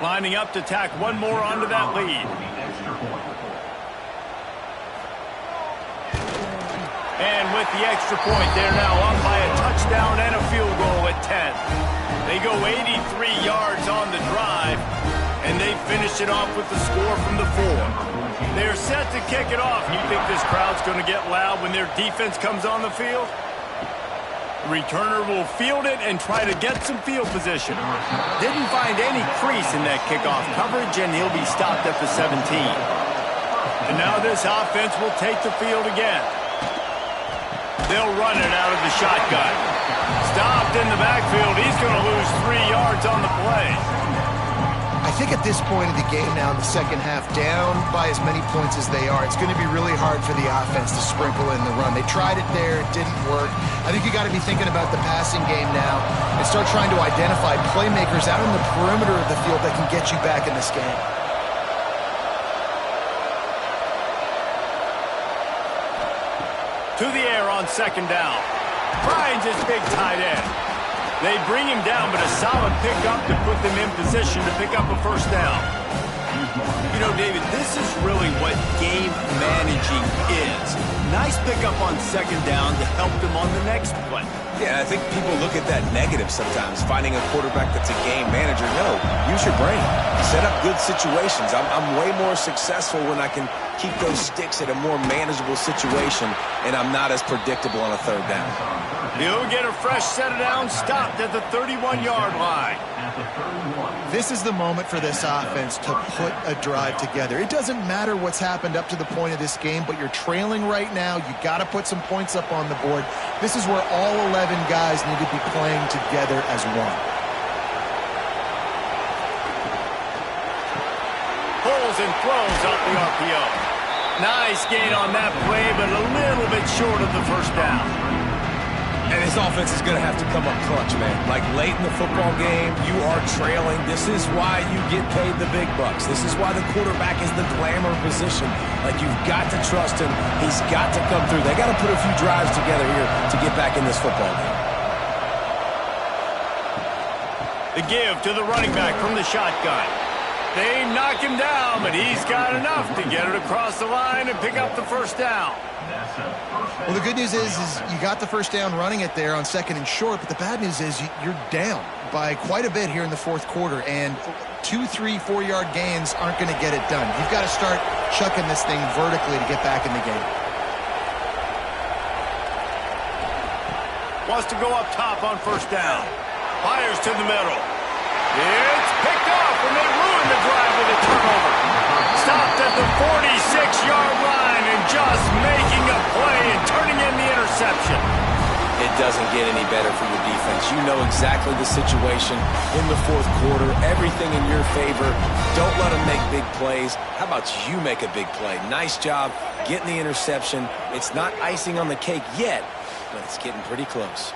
Lining up to tack one more onto that lead. And with the extra point, they're now up by a touchdown and a field goal at 10. They go 83 yards on the drive, and they finish it off with the score from the 4. They're set to kick it off. You think this crowd's going to get loud when their defense comes on the field? The returner will field it and try to get some field position. Didn't find any crease in that kickoff coverage, and he'll be stopped at the 17. And now this offense will take the field again. They'll run it out of the shotgun. Stopped in the backfield. He's going to lose 3 yards on the play. I think at this point of the game now, in the second half, down by as many points as they are, it's going to be really hard for the offense to sprinkle in the run. They tried it there. It didn't work. I think you got to be thinking about the passing game now and start trying to identify playmakers out on the perimeter of the field that can get you back in this game. To the air on 2nd down. Finds his big tight end. They bring him down, but a solid pickup to put them in position to pick up a first down. You know, David, this is really what game managing is. Nice pickup on second down to help them on the next play. Yeah, I think people look at that negative sometimes, finding a quarterback that's a game manager. No, use your brain. Set up good situations. I'm way more successful when I can keep those sticks at a more manageable situation, and I'm not as predictable on a third down. He'll get a fresh set of downs, stopped at the 31-yard line. This is the moment for this offense to put a drive together. It doesn't matter what's happened up to the point of this game, but you're trailing right now. You got to put some points up on the board. This is where all 11 guys need to be playing together as one. Pulls and throws off the RPO. Nice gain on that play, but a little bit short of the first down. And his offense is going to have to come up clutch, man. Like late in the football game, you are trailing. This is why you get paid the big bucks. This is why the quarterback is the glamour position. Like, you've got to trust him. He's got to come through. They got to put a few drives together here to get back in this football game. The give to the running back from the shotgun. They knock him down, but he's got enough to get it across the line and pick up the first down. Well, the good news is you got the first down running it there on second and short, but the bad news is you're down by quite a bit here in the fourth quarter, and 2, 3, 4-yard gains aren't going to get it done. You've got to start chucking this thing vertically to get back in the game. Wants to go up top on first down. Fires to the middle. It's picked off, and they ruin the drive with a turnover. Stopped at the 46-yard line and just making a play and turning in the interception. It doesn't get any better for your defense. You know exactly the situation in the fourth quarter. Everything in your favor. Don't let them make big plays. How about you make a big play? Nice job getting the interception. It's not icing on the cake yet, but it's getting pretty close.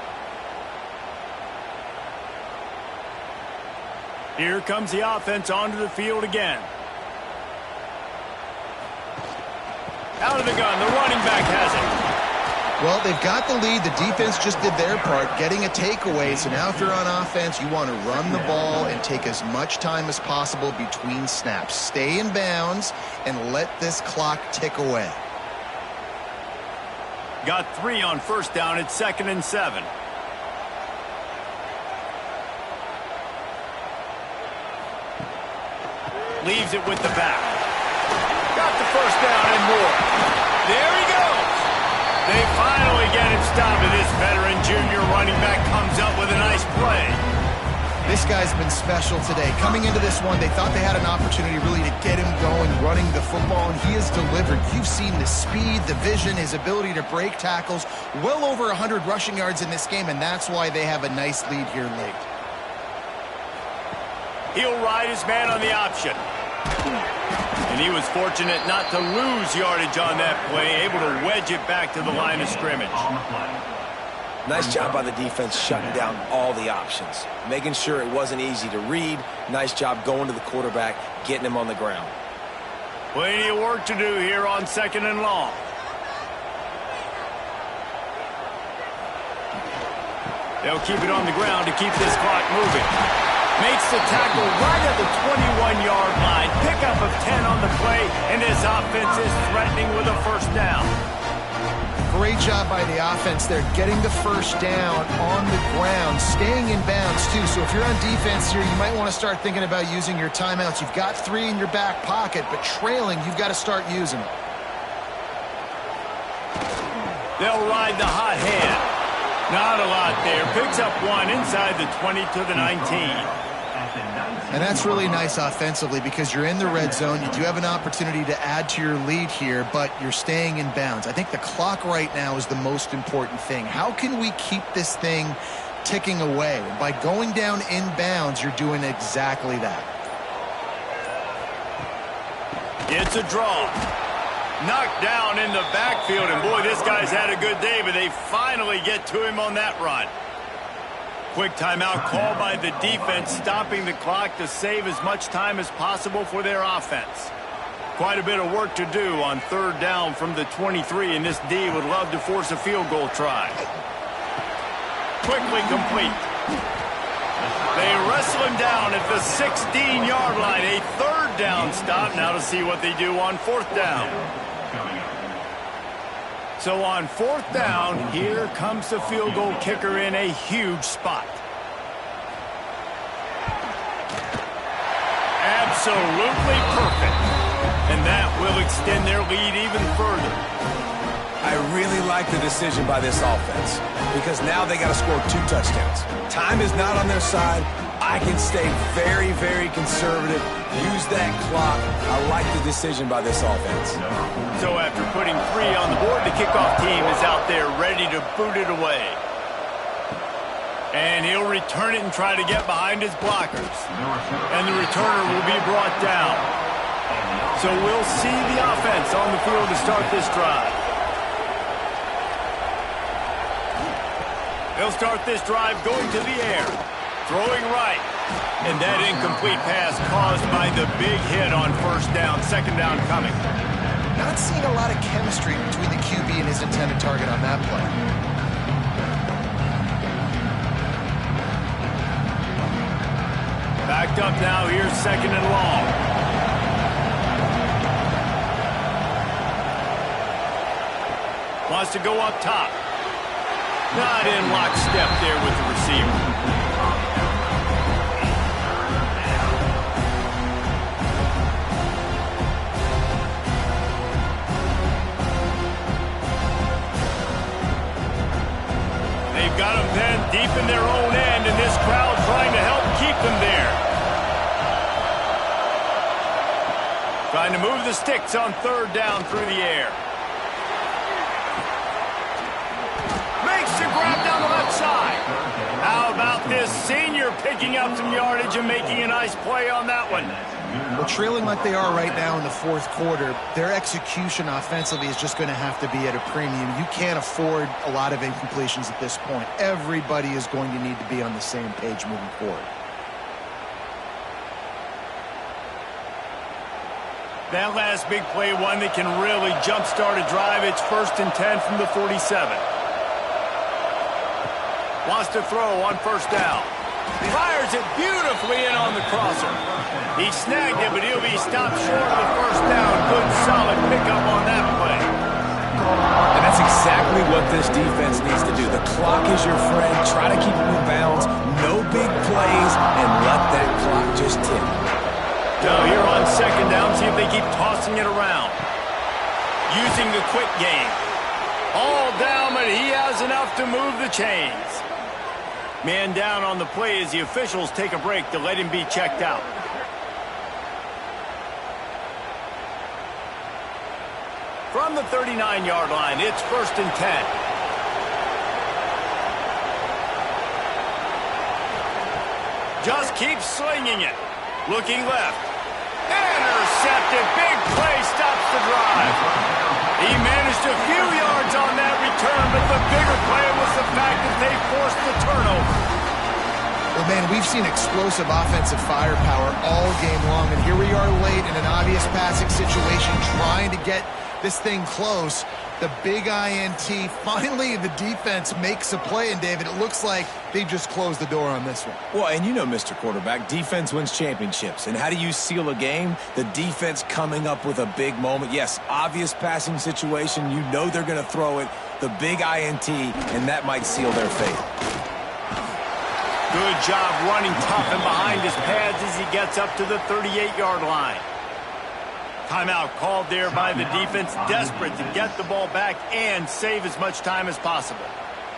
Here comes the offense onto the field again. Out of the gun, the running back has it. Well, they've got the lead. The defense just did their part, getting a takeaway. So now if you're on offense, you want to run the ball and take as much time as possible between snaps. Stay in bounds and let this clock tick away. Got 3 on first down at 2nd and 7. Leaves it with the back. Got the first down and more. There he goes. They finally get him stopped, and this veteran junior running back comes up with a nice play. This guy's been special today. Coming into this one, they thought they had an opportunity really to get him going, running the football, and he has delivered. You've seen the speed, the vision, his ability to break tackles. Well over 100 rushing yards in this game, and that's why they have a nice lead here late. He'll ride his man on the option. And he was fortunate not to lose yardage on that play, able to wedge it back to the line of scrimmage. Nice job by the defense shutting down all the options, making sure it wasn't easy to read. Nice job going to the quarterback, getting him on the ground. Plenty of work to do here on 2nd and long. They'll keep it on the ground to keep this clock moving. Makes the tackle right at the 21-yard line. Pickup of 10 on the play, and this offense is threatening with a first down. Great job by the offense there, getting the first down on the ground, staying in bounds too. So if you're on defense here, you might want to start thinking about using your timeouts. You've got 3 in your back pocket, but trailing, you've got to start using them. They'll ride the hot hand. Not a lot there. Picks up 1 inside the 20 to the 19. And that's really nice offensively because you're in the red zone. You do have an opportunity to add to your lead here, but you're staying in bounds. I think the clock right now is the most important thing. How can we keep this thing ticking away? And by going down in bounds, you're doing exactly that. It's a draw. Knocked down in the backfield, and boy, this guy's had a good day, but they finally get to him on that run. Quick timeout called by the defense, stopping the clock to save as much time as possible for their offense. Quite a bit of work to do on 3rd down from the 23, and this D would love to force a field goal try. Quickly complete. They wrestle him down at the 16-yard line. A third down stop. Now to see what they do on fourth down. So on fourth down, here comes the field goal kicker in a huge spot. Absolutely perfect. And that will extend their lead even further. I really like the decision by this offense because now they got to score 2 touchdowns. Time is not on their side. I can stay very, very conservative. Use that clock. I like the decision by this offense. So after putting 3 on the board, the kickoff team is out there ready to boot it away. And he'll return it and try to get behind his blockers. And the returner will be brought down. So we'll see the offense on the field to start this drive. They'll start this drive going to the air. Throwing right. And that incomplete pass caused by the big hit on first down. Second down coming. Not seeing a lot of chemistry between the QB and his intended target on that play. Backed up now. Here's second and long. Wants to go up top. Not in lockstep there with the receiver. They've got them then deep in their own end, and this crowd trying to help keep them there. Trying to move the sticks on third down through the air. Makes the grab down the left side. How about this senior picking up some yardage and making a nice play on that one? Well, trailing like they are right now in the fourth quarter, their execution offensively is just going to have to be at a premium. You can't afford a lot of incompletions at this point. Everybody is going to need to be on the same page moving forward. That last big play, one that can really jumpstart a drive. It's 1st and 10 from the 47. Wants to throw on first down. Fires it beautifully in on the crosser. He snagged it, but he'll be stopped short of the first down. Good, solid pickup on that play. And that's exactly what this defense needs to do. The clock is your friend. Try to keep them in bounds. No big plays, and let that clock just tick. Now here on second down, see if they keep tossing it around. Using the quick game. All down, but he has enough to move the chains. Man down on the play as the officials take a break to let him be checked out. From the 39-yard line, it's 1st and 10. Just keeps slinging it. Looking left. Intercepted. Big play stops the drive. He managed a few yards on that return, but the bigger play was the fact that they forced the turnover. Well, man, we've seen explosive offensive firepower all game long, and here we are late in an obvious passing situation trying to get this thing close. The big INT. Finally, the defense makes a play, and David, it looks like they just closed the door on this one. Well, and you know, Mr. Quarterback, defense wins championships. And how do you seal a game? The defense coming up with a big moment. Yes, obvious passing situation. You know they're going to throw it. The big INT, and that might seal their fate. Good job running tough and behind his pads as he gets up to the 38-yard line. Timeout called there by the defense, desperate to get the ball back and save as much time as possible.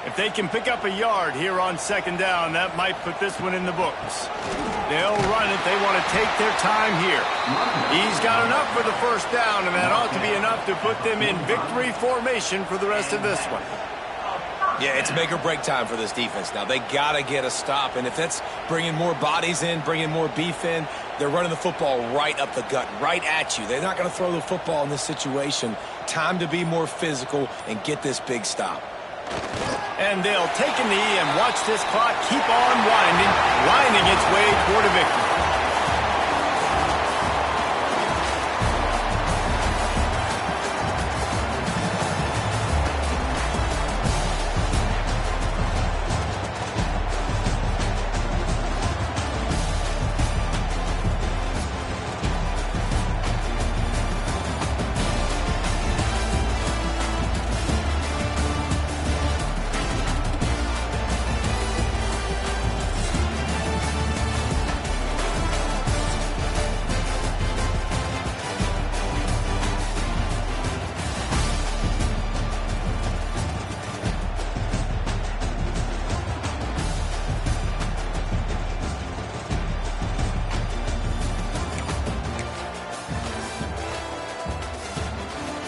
If they can pick up a yard here on second down, that might put this one in the books. They'll run it. They want to take their time here. He's got enough for the first down, and that ought to be enough to put them in victory formation for the rest of this one. Yeah, it's make or break time for this defense now. They got to get a stop, and if that's bringing more bodies in, bringing more beef in, they're running the football right up the gut, right at you. They're not going to throw the football in this situation. Time to be more physical and get this big stop. And they'll take a knee and watch this clock keep on winding its way toward a victory.